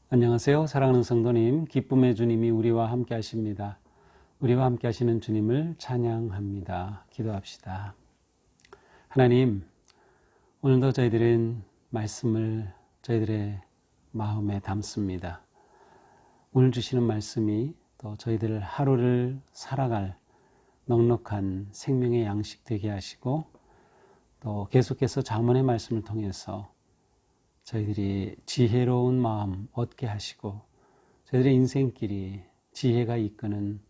안녕하세요. 사랑하는 성도님, 기쁨의 주님이 우리와 함께 하십니다. 우리와 함께 하시는 주님을 찬양합니다. 기도합시다. 하나님, 오늘도 저희들은 말씀을 저희들의 마음에 담습니다. 오늘 주시는 말씀이 또 저희들 하루를 살아갈 넉넉한 생명의 양식 되게 하시고, 또 계속해서 잠언의 말씀을 통해서 저희들이 지혜로운 마음 얻게 하시고, 저희들의 인생길이 지혜가 이끄는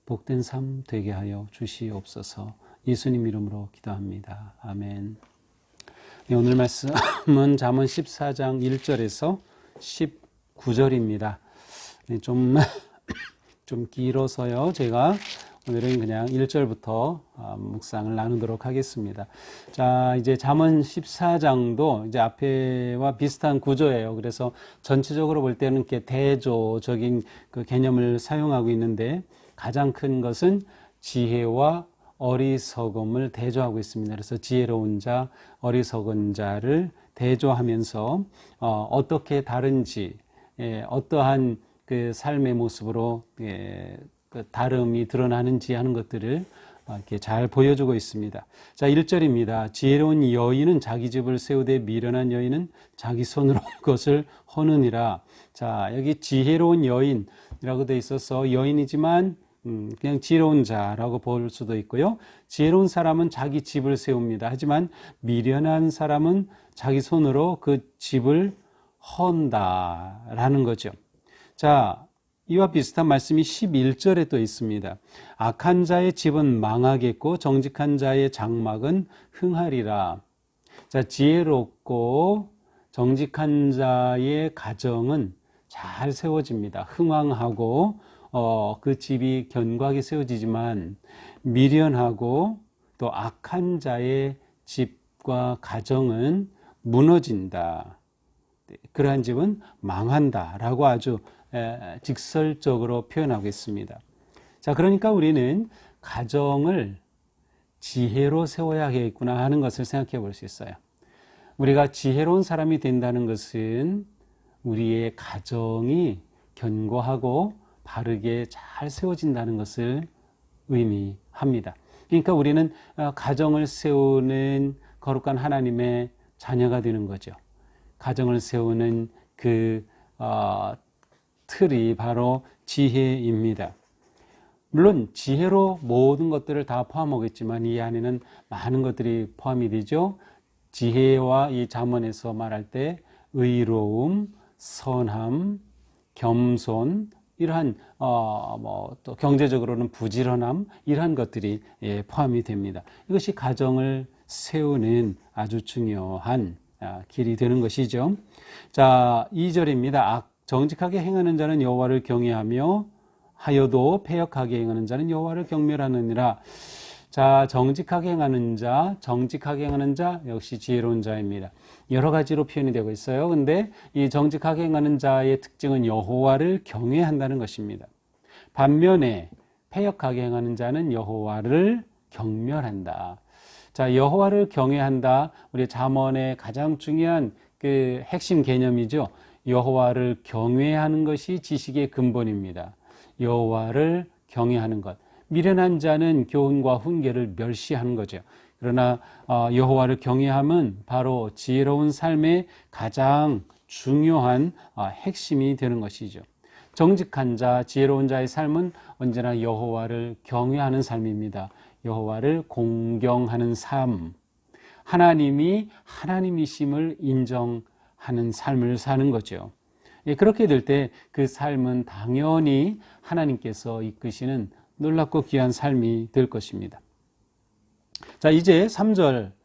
복된 삶 되게 하여 주시옵소서. 예수님 이름으로 기도합니다. 아멘. 네, 오늘 말씀은 잠언 14장 1절에서 19절입니다. 네, 좀 길어서요. 제가 오늘은 그냥 1절부터 묵상을 나누도록 하겠습니다. 자, 이제 잠언 14장도 이제 앞에와 비슷한 구조예요. 그래서 전체적으로 볼 때는 이렇게 대조적인 그 개념을 사용하고 있는데, 가장 큰 것은 지혜와 어리석음을 대조하고 있습니다. 그래서 지혜로운 자, 어리석은 자를 대조하면서 어떻게 다른지, 어떠한 그 삶의 모습으로 그 다름이 드러나는지 하는 것들을 이렇게 잘 보여주고 있습니다. 자, 1절입니다. 지혜로운 여인은 자기 집을 세우되 미련한 여인은 자기 손으로 그것을 허느니라. 자, 여기 지혜로운 여인이라고 되어 있어서 여인이지만 그냥 지혜로운 자라고 볼 수도 있고요. 지혜로운 사람은 자기 집을 세웁니다. 하지만 미련한 사람은 자기 손으로 그 집을 헌다라는 거죠. 자, 이와 비슷한 말씀이 11절에 또 있습니다. 악한 자의 집은 망하겠고 정직한 자의 장막은 흥하리라. 자, 지혜롭고 정직한 자의 가정은 잘 세워집니다. 흥왕하고 그 집이 견고하게 세워지지만, 미련하고 또 악한 자의 집과 가정은 무너진다. 그러한 집은 망한다라고 아주 직설적으로 표현하고 있습니다. 자, 그러니까 우리는 가정을 지혜로 세워야겠구나 하는 것을 생각해 볼 수 있어요. 우리가 지혜로운 사람이 된다는 것은 우리의 가정이 견고하고 바르게 잘 세워진다는 것을 의미합니다. 그러니까 우리는 가정을 세우는 거룩한 하나님의 자녀가 되는 거죠. 가정을 세우는 그 틀이 바로 지혜입니다. 물론 지혜로 모든 것들을 다 포함하겠지만 이 안에는 많은 것들이 포함이 되죠. 지혜와 이 잠언에서 말할 때 의로움, 선함, 겸손, 이러한 또 경제적으로는 부지런함, 이러한 것들이 포함이 됩니다. 이것이 가정을 세우는 아주 중요한 길이 되는 것이죠. 자, 2절입니다. 정직하게 행하는 자는 여호와를 경외하며 하여도 패역하게 행하는 자는 여호와를 경멸하느니라. 자, 정직하게 행하는 자 역시 지혜로운 자입니다. 여러 가지로 표현이 되고 있어요. 근데 이 정직하게 행하는 자의 특징은 여호와를 경외한다는 것입니다. 반면에 패역하게 행하는 자는 여호와를 경멸한다. 자, 여호와를 경외한다. 우리 잠언의 가장 중요한 그 핵심 개념이죠. 여호와를 경외하는 것이 지식의 근본입니다. 여호와를 경외하는 것. 미련한 자는 교훈과 훈계를 멸시하는 거죠. 그러나 여호와를 경외함은 바로 지혜로운 삶의 가장 중요한 핵심이 되는 것이죠. 정직한 자, 지혜로운 자의 삶은 언제나 여호와를 경외하는 삶입니다. 여호와를 공경하는 삶. 하나님이 하나님이심을 인정하는 삶을 사는 거죠. 그렇게 될 때 그 삶은 당연히 하나님께서 이끄시는 놀랍고 귀한 삶이 될 것입니다. 자, 이제 3절부터는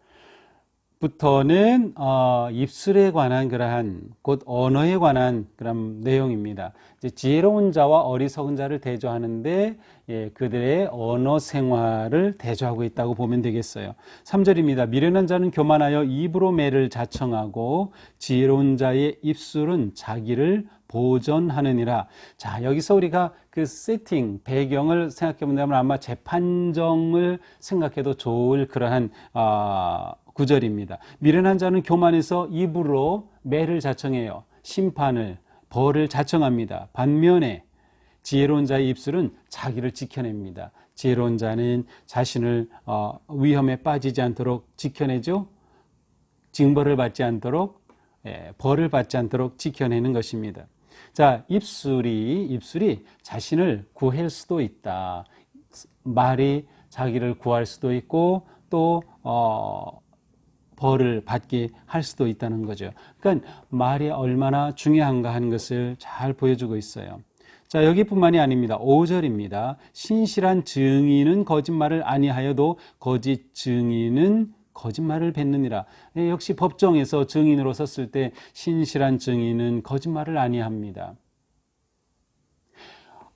입술에 관한 그러한, 곧 언어에 관한 그런 내용입니다. 이제 지혜로운 자와 어리석은 자를 대조하는데 그들의 언어 생활을 대조하고 있다고 보면 되겠어요. 3절입니다. 미련한 자는 교만하여 입으로 매를 자청하고 지혜로운 자의 입술은 자기를 보전하느니라. 자, 여기서 우리가 그 세팅, 배경을 생각해 본다면 아마 재판정을 생각해도 좋을 그러한 구절입니다. 미련한 자는 교만해서 입으로 매를 자청해요. 심판을, 벌을 자청합니다. 반면에 지혜로운 자의 입술은 자기를 지켜냅니다. 지혜로운 자는 자신을 위험에 빠지지 않도록 지켜내죠. 징벌을 받지 않도록, 벌을 받지 않도록 지켜내는 것입니다. 자, 입술이 자신을 구할 수도 있다. 말이 자기를 구할 수도 있고 또 벌을 받게 할 수도 있다는 거죠. 그러니까 말이 얼마나 중요한가 하는 것을 잘 보여주고 있어요. 자, 여기뿐만이 아닙니다. 5절입니다. 신실한 증인은 거짓말을 아니하여도 거짓 증인은 거짓말을 뱉느니라. 역시 법정에서 증인으로 섰을 때 신실한 증인은 거짓말을 아니합니다.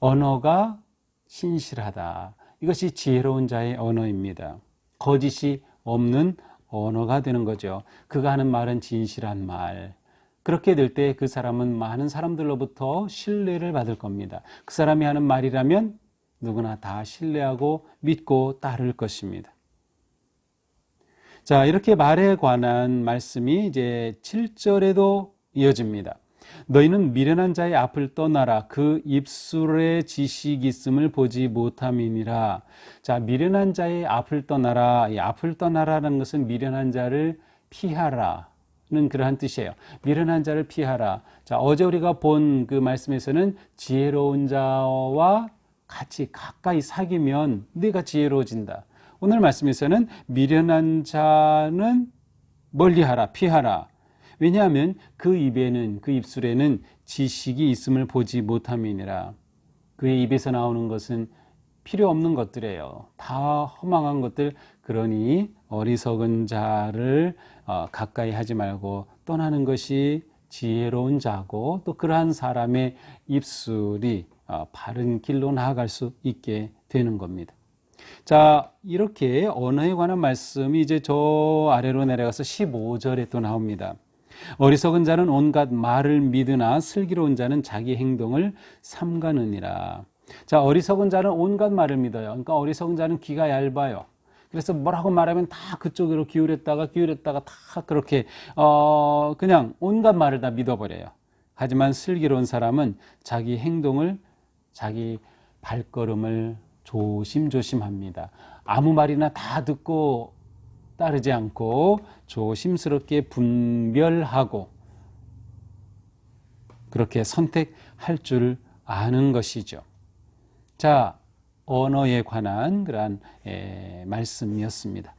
언어가 신실하다. 이것이 지혜로운 자의 언어입니다. 거짓이 없는 언어가 되는 거죠. 그가 하는 말은 진실한 말. 그렇게 될 때 그 사람은 많은 사람들로부터 신뢰를 받을 겁니다. 그 사람이 하는 말이라면 누구나 다 신뢰하고 믿고 따를 것입니다. 자, 이렇게 말에 관한 말씀이 이제 7절에도 이어집니다. 너희는 미련한 자의 앞을 떠나라. 그 입술에 지식이 있음을 보지 못함이니라. 자, 미련한 자의 앞을 떠나라. 이 앞을 떠나라는 것은 미련한 자를 피하라. 는 그러한 뜻이에요. 미련한 자를 피하라. 자, 어제 우리가 본 그 말씀에서는 지혜로운 자와 같이 가까이 사귀면 네가 지혜로워진다. 오늘 말씀에서는 미련한 자는 멀리하라, 피하라. 왜냐하면 그 입술에는 지식이 있음을 보지 못함이니라. 그의 입에서 나오는 것은 필요 없는 것들이에요. 다 허망한 것들. 그러니 어리석은 자를 가까이 하지 말고 떠나는 것이 지혜로운 자고, 또 그러한 사람의 입술이 바른 길로 나아갈 수 있게 되는 겁니다. 자, 이렇게 언어에 관한 말씀이 이제 저 아래로 내려가서 15절에 또 나옵니다. 어리석은 자는 온갖 말을 믿으나 슬기로운 자는 자기 행동을 삼가느니라. 자, 어리석은 자는 온갖 말을 믿어요. 그러니까 어리석은 자는 귀가 얇아요. 그래서 뭐라고 말하면 다 그쪽으로 기울였다가 다 그렇게 그냥 온갖 말을 다 믿어버려요. 하지만 슬기로운 사람은 자기 행동을, 자기 발걸음을 조심조심합니다. 아무 말이나 다 듣고 따르지 않고 조심스럽게 분별하고 그렇게 선택할 줄 아는 것이죠. 자, 언어에 관한 그러한 말씀이었습니다.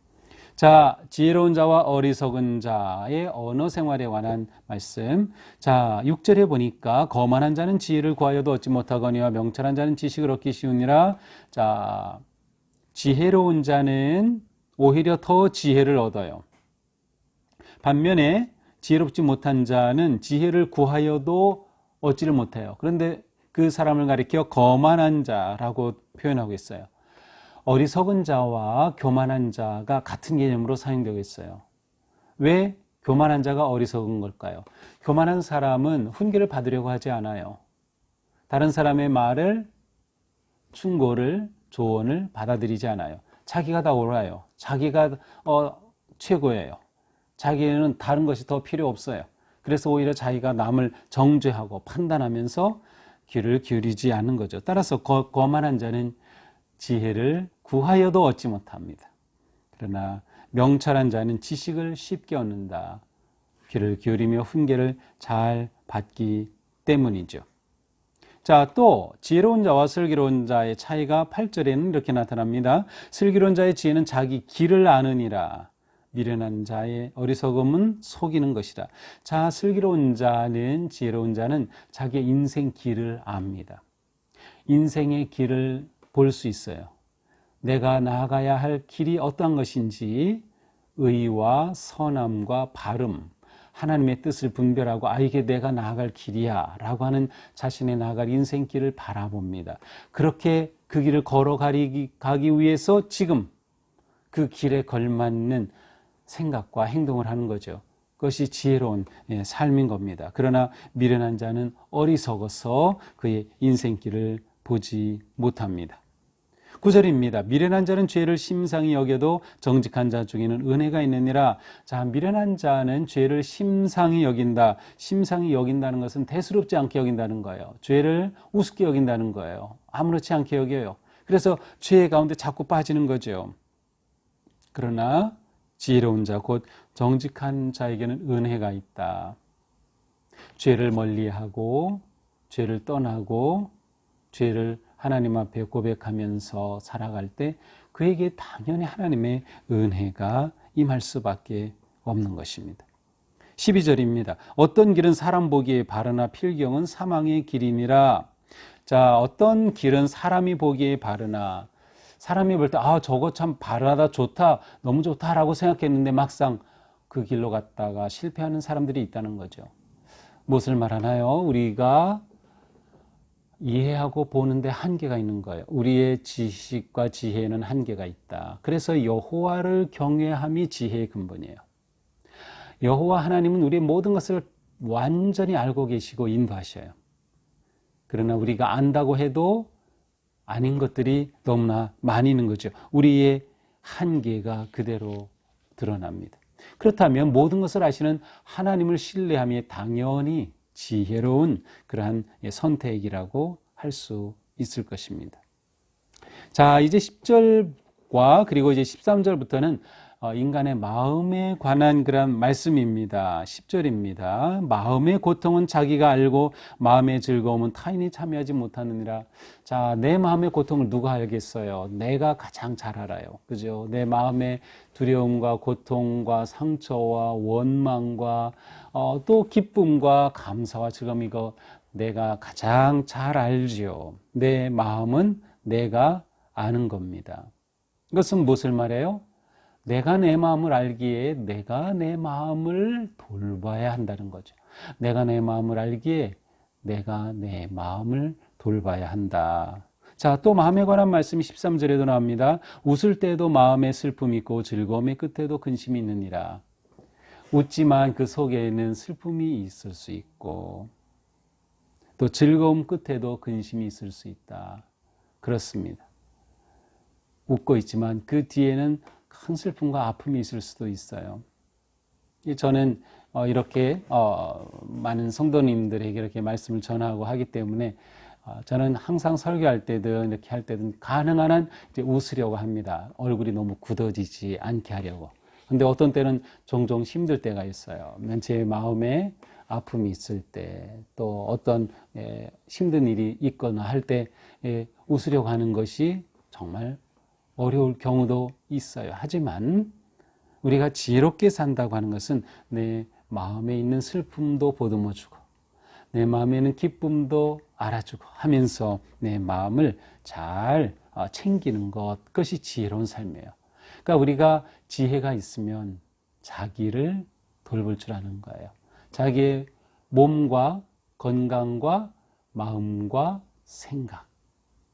자, 지혜로운 자와 어리석은 자의 언어 생활에 관한 말씀. 자, 6절에 보니까 거만한 자는 지혜를 구하여도 얻지 못하거니와 명철한 자는 지식을 얻기 쉬우니라. 자, 지혜로운 자는 오히려 더 지혜를 얻어요. 반면에 지혜롭지 못한 자는 지혜를 구하여도 얻지를 못해요. 그런데 그 사람을 가리켜 거만한 자라고 표현하고 있어요. 어리석은 자와 교만한 자가 같은 개념으로 사용되고 있어요. 왜 교만한 자가 어리석은 걸까요? 교만한 사람은 훈계를 받으려고 하지 않아요. 다른 사람의 말을, 충고를, 조언을 받아들이지 않아요. 자기가 다 옳아요. 자기가 최고예요. 자기는 다른 것이 더 필요 없어요. 그래서 오히려 자기가 남을 정죄하고 판단하면서 귀를 기울이지 않는 거죠. 따라서 거만한 자는 지혜를 구하여도 얻지 못합니다. 그러나 명철한 자는 지식을 쉽게 얻는다. 귀를 기울이며 훈계를 잘 받기 때문이죠. 자, 또 지혜로운 자와 슬기로운 자의 차이가 8절에는 이렇게 나타납니다. 슬기로운 자의 지혜는 자기 길을 아느니라. 미련한 자의 어리석음은 속이는 것이라. 자, 슬기로운 자는, 지혜로운 자는 자기의 인생 길을 압니다. 인생의 길을 볼 수 있어요. 내가 나아가야 할 길이 어떠한 것인지 의와 선함과 바름, 하나님의 뜻을 분별하고 이게 내가 나아갈 길이야 라고 하는 자신의 나아갈 인생길을 바라봅니다. 그렇게 그 길을 걸어가기 위해서 지금 그 길에 걸맞는 생각과 행동을 하는 거죠. 그것이 지혜로운 삶인 겁니다. 그러나 미련한 자는 어리석어서 그의 인생길을 보지 못합니다. 9절입니다. 미련한 자는 죄를 심상히 여겨도 정직한 자 중에는 은혜가 있느니라. 자, 미련한 자는 죄를 심상히 여긴다. 심상히 여긴다는 것은 대수롭지 않게 여긴다는 거예요. 죄를 우습게 여긴다는 거예요. 아무렇지 않게 여겨요. 그래서 죄 가운데 자꾸 빠지는 거죠. 그러나 지혜로운 자, 곧 정직한 자에게는 은혜가 있다. 죄를 멀리하고 죄를 떠나고 죄를 하나님 앞에 고백하면서 살아갈 때 그에게 당연히 하나님의 은혜가 임할 수밖에 없는 것입니다. 12절입니다. 어떤 길은 사람 보기에 바르나 필경은 사망의 길이니라. 자, 어떤 길은 사람이 보기에 바르나, 사람이 볼 때 저거 참 바르다, 좋다, 너무 좋다라고 생각했는데 막상 그 길로 갔다가 실패하는 사람들이 있다는 거죠. 무엇을 말하나요? 우리가 이해하고 보는데 한계가 있는 거예요. 우리의 지식과 지혜에는 한계가 있다. 그래서 여호와를 경외함이 지혜의 근본이에요. 여호와 하나님은 우리의 모든 것을 완전히 알고 계시고 인도하셔요. 그러나 우리가 안다고 해도 아닌 것들이 너무나 많이 있는 거죠. 우리의 한계가 그대로 드러납니다. 그렇다면 모든 것을 아시는 하나님을 신뢰함이 당연히 지혜로운 그러한 선택이라고 할 수 있을 것입니다. 자, 이제 10절과 그리고 이제 13절부터는 인간의 마음에 관한 그런 말씀입니다. 10절입니다. 마음의 고통은 자기가 알고 마음의 즐거움은 타인이 참여하지 못하느니라. 자, 내 마음의 고통을 누가 알겠어요? 내가 가장 잘 알아요. 그죠? 내 마음의 두려움과 고통과 상처와 원망과 또 기쁨과 감사와 즐거움, 이거 내가 가장 잘 알지요. 내 마음은 내가 아는 겁니다. 이것은 무엇을 말해요? 내가 내 마음을 알기에 내가 내 마음을 돌봐야 한다는 거죠. 내가 내 마음을 알기에 내가 내 마음을 돌봐야 한다. 자, 또 마음에 관한 말씀이 13절에도 나옵니다. 웃을 때도 마음에 슬픔이 있고 즐거움의 끝에도 근심이 있느니라. 웃지만 그 속에는 슬픔이 있을 수 있고 또 즐거움 끝에도 근심이 있을 수 있다. 그렇습니다. 웃고 있지만 그 뒤에는 큰 슬픔과 아픔이 있을 수도 있어요. 저는 이렇게 많은 성도님들에게 이렇게 말씀을 전하고 하기 때문에 저는 항상 설교할 때든 이렇게 할 때든 가능한 한 이제 웃으려고 합니다. 얼굴이 너무 굳어지지 않게 하려고. 근데 어떤 때는 종종 힘들 때가 있어요. 제 마음에 아픔이 있을 때, 또 어떤 힘든 일이 있거나 할 때 웃으려고 하는 것이 정말 어려울 경우도 있어요. 하지만 우리가 지혜롭게 산다고 하는 것은 내 마음에 있는 슬픔도 보듬어주고 내 마음에 있는 기쁨도 알아주고 하면서 내 마음을 잘 챙기는 것, 그것이 지혜로운 삶이에요. 그러니까 우리가 지혜가 있으면 자기를 돌볼 줄 아는 거예요. 자기의 몸과 건강과 마음과 생각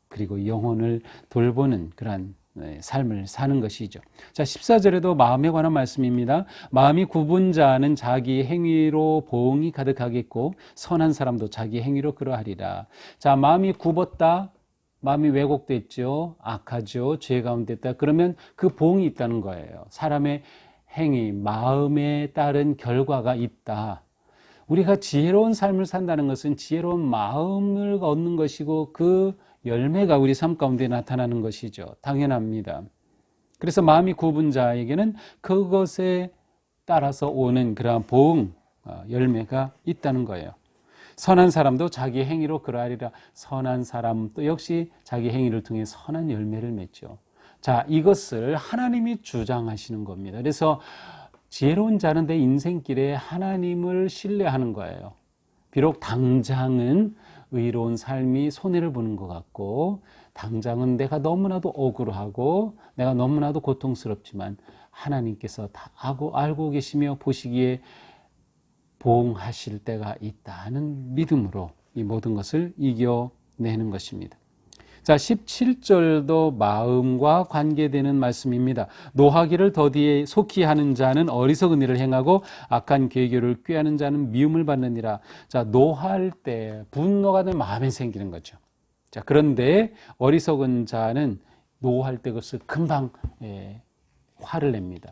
그리고 영혼을 돌보는 그러한 삶을 사는 것이죠. 자, 14절에도 마음에 관한 말씀입니다. 마음이 굽은 자는 자기 행위로 보응이 가득하겠고 선한 사람도 자기 행위로 그러하리라. 자, 마음이 굽었다. 마음이 왜곡됐죠. 악하죠. 죄 가운데 있다. 그러면 그 보응이 있다는 거예요. 사람의 행위, 마음에 따른 결과가 있다. 우리가 지혜로운 삶을 산다는 것은 지혜로운 마음을 얻는 것이고 그 열매가 우리 삶 가운데 나타나는 것이죠. 당연합니다. 그래서 마음이 굽은 자에게는 그것에 따라서 오는 그러한 보응, 열매가 있다는 거예요. 선한 사람도 자기 행위로 그러하리라. 선한 사람도 역시 자기 행위를 통해 선한 열매를 맺죠. 자, 이것을 하나님이 주장하시는 겁니다. 그래서 지혜로운 자는 내 인생길에 하나님을 신뢰하는 거예요. 비록 당장은 의로운 삶이 손해를 보는 것 같고 당장은 내가 너무나도 억울하고 내가 너무나도 고통스럽지만 하나님께서 다 알고 계시며 보시기에 보응하실 때가 있다는 믿음으로 이 모든 것을 이겨내는 것입니다. 자, 17절도 마음과 관계되는 말씀입니다. 노하기를 더디에 속히 하는 자는 어리석은 일을 행하고 악한 계교를 꾀하는 자는 미움을 받느니라. 자, 노할 때 분노가 내 마음에 생기는 거죠. 자, 그런데 어리석은 자는 노할 때 그것을 금방 화를 냅니다.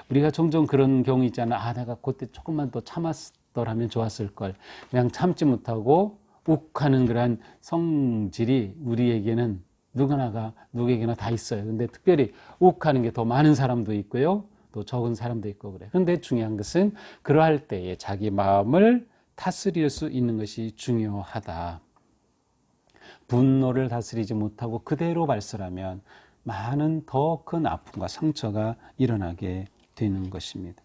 우리가 종종 그런 경우 있잖아. 내가 그때 조금만 더 참았더라면 좋았을 걸. 그냥 참지 못하고 욱하는 그러한 성질이 우리에게는 누구에게나 다 있어요. 근데 특별히 욱하는 게 더 많은 사람도 있고요. 또 적은 사람도 있고 그래. 그런데 중요한 것은 그러할 때에 자기 마음을 다스릴 수 있는 것이 중요하다. 분노를 다스리지 못하고 그대로 발설하면 많은 더 큰 아픔과 상처가 일어나게 되는 것입니다.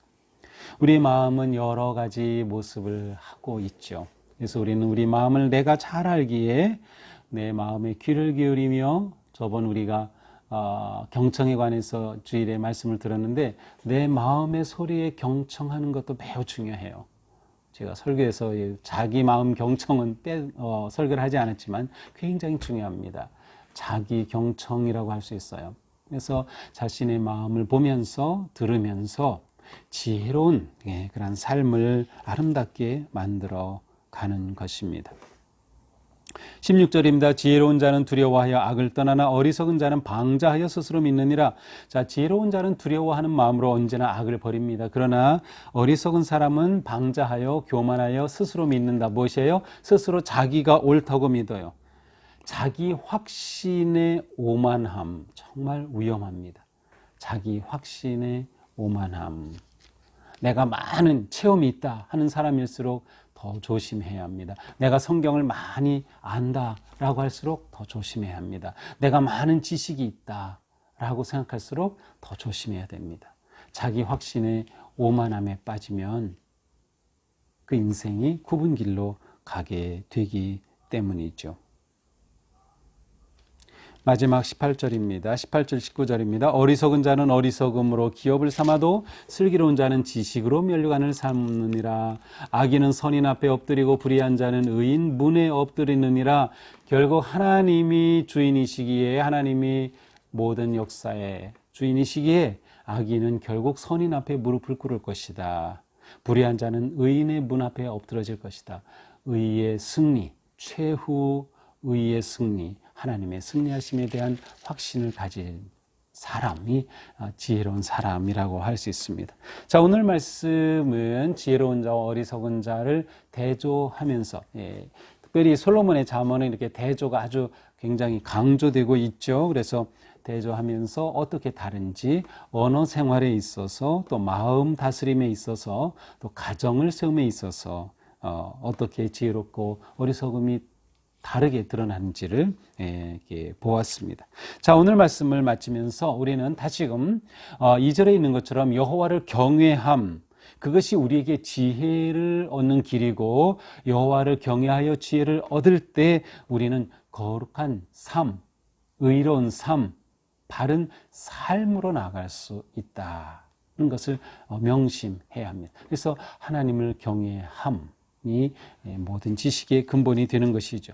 우리 마음은 여러 가지 모습을 하고 있죠. 그래서 우리는 우리 마음을 내가 잘 알기에 내 마음에 귀를 기울이며, 저번 우리가 경청에 관해서 주일에 말씀을 들었는데 내 마음의 소리에 경청하는 것도 매우 중요해요. 제가 설교에서 자기 마음 경청은 설교를 하지 않았지만 굉장히 중요합니다. 자기 경청이라고 할 수 있어요. 그래서 자신의 마음을 보면서 들으면서 지혜로운 그런 삶을 아름답게 만들어 가는 것입니다. 16절입니다. 지혜로운 자는 두려워하여 악을 떠나나 어리석은 자는 방자하여 스스로 믿느니라. 자, 지혜로운 자는 두려워하는 마음으로 언제나 악을 버립니다. 그러나 어리석은 사람은 방자하여 교만하여 스스로 믿는다. 무엇이에요? 스스로 자기가 옳다고 믿어요. 자기 확신의 오만함, 정말 위험합니다. 자기 확신의 오만함. 내가 많은 체험이 있다 하는 사람일수록 더 조심해야 합니다. 내가 성경을 많이 안다라고 할수록 더 조심해야 합니다. 내가 많은 지식이 있다라고 생각할수록 더 조심해야 됩니다. 자기 확신의 오만함에 빠지면 그 인생이 굽은 길로 가게 되기 때문이죠. 마지막 18절입니다. 18절 19절입니다. 어리석은 자는 어리석음으로 기업을 삼아도 슬기로운 자는 지식으로 면류관을 삼느니라. 악인은 선인 앞에 엎드리고 불의한 자는 의인 문에 엎드리느니라. 결국 하나님이 주인이시기에, 하나님이 모든 역사의 주인이시기에 악인은 결국 선인 앞에 무릎을 꿇을 것이다. 불의한 자는 의인의 문 앞에 엎드러질 것이다. 의의 승리, 최후 의의 승리, 하나님의 승리하심에 대한 확신을 가진 사람이 지혜로운 사람이라고 할 수 있습니다. 자, 오늘 말씀은 지혜로운 자와 어리석은 자를 대조하면서, 특별히 솔로몬의 잠언에 이렇게 대조가 아주 굉장히 강조되고 있죠. 그래서 대조하면서 어떻게 다른지, 언어 생활에 있어서, 또 마음 다스림에 있어서, 또 가정을 세움에 있어서 어떻게 지혜롭고 어리석음이 다르게 드러나는지를 이렇게 보았습니다. 자, 오늘 말씀을 마치면서 우리는 다시금 2절에 있는 것처럼 여호와를 경외함, 그것이 우리에게 지혜를 얻는 길이고, 여호와를 경외하여 지혜를 얻을 때 우리는 거룩한 삶, 의로운 삶, 바른 삶으로 나아갈 수 있다는 것을 명심해야 합니다. 그래서 하나님을 경외함이 모든 지식의 근본이 되는 것이죠.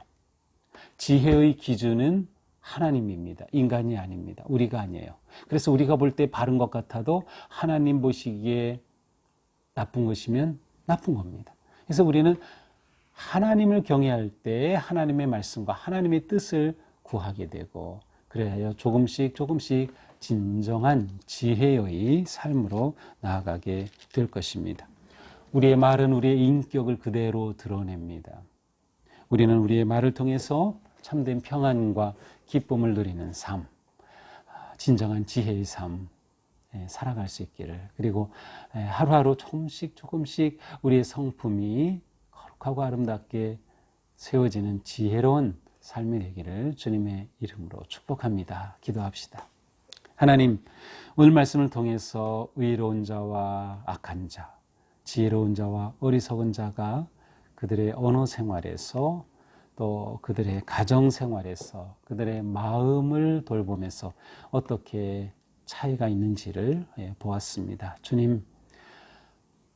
지혜의 기준은 하나님입니다. 인간이 아닙니다. 우리가 아니에요. 그래서 우리가 볼 때 바른 것 같아도 하나님 보시기에 나쁜 것이면 나쁜 겁니다. 그래서 우리는 하나님을 경외할 때 하나님의 말씀과 하나님의 뜻을 구하게 되고, 그래야 조금씩 진정한 지혜의 삶으로 나아가게 될 것입니다. 우리의 말은 우리의 인격을 그대로 드러냅니다. 우리는 우리의 말을 통해서 참된 평안과 기쁨을 누리는 삶, 진정한 지혜의 삶 살아갈 수 있기를, 그리고 하루하루 조금씩 우리의 성품이 거룩하고 아름답게 세워지는 지혜로운 삶이 되기를 주님의 이름으로 축복합니다. 기도합시다. 하나님, 오늘 말씀을 통해서 의로운 자와 악한 자, 지혜로운 자와 어리석은 자가 그들의 언어 생활에서, 또 그들의 가정 생활에서, 그들의 마음을 돌보면서 어떻게 차이가 있는지를 보았습니다. 주님,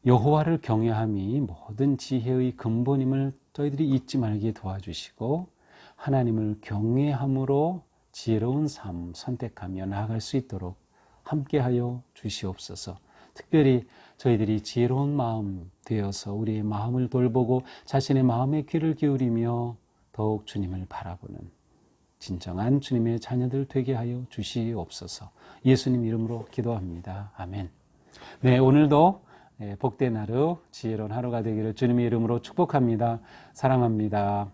여호와를 경외함이 모든 지혜의 근본임을 저희들이 잊지 말게 도와주시고, 하나님을 경외함으로 지혜로운 삶 선택하며 나아갈 수 있도록 함께하여 주시옵소서. 특별히 저희들이 지혜로운 마음 되어서 우리의 마음을 돌보고 자신의 마음에 귀를 기울이며 더욱 주님을 바라보는 진정한 주님의 자녀들 되게 하여 주시옵소서. 예수님 이름으로 기도합니다. 아멘. 네, 오늘도 복된 하루, 지혜로운 하루가 되기를 주님의 이름으로 축복합니다. 사랑합니다.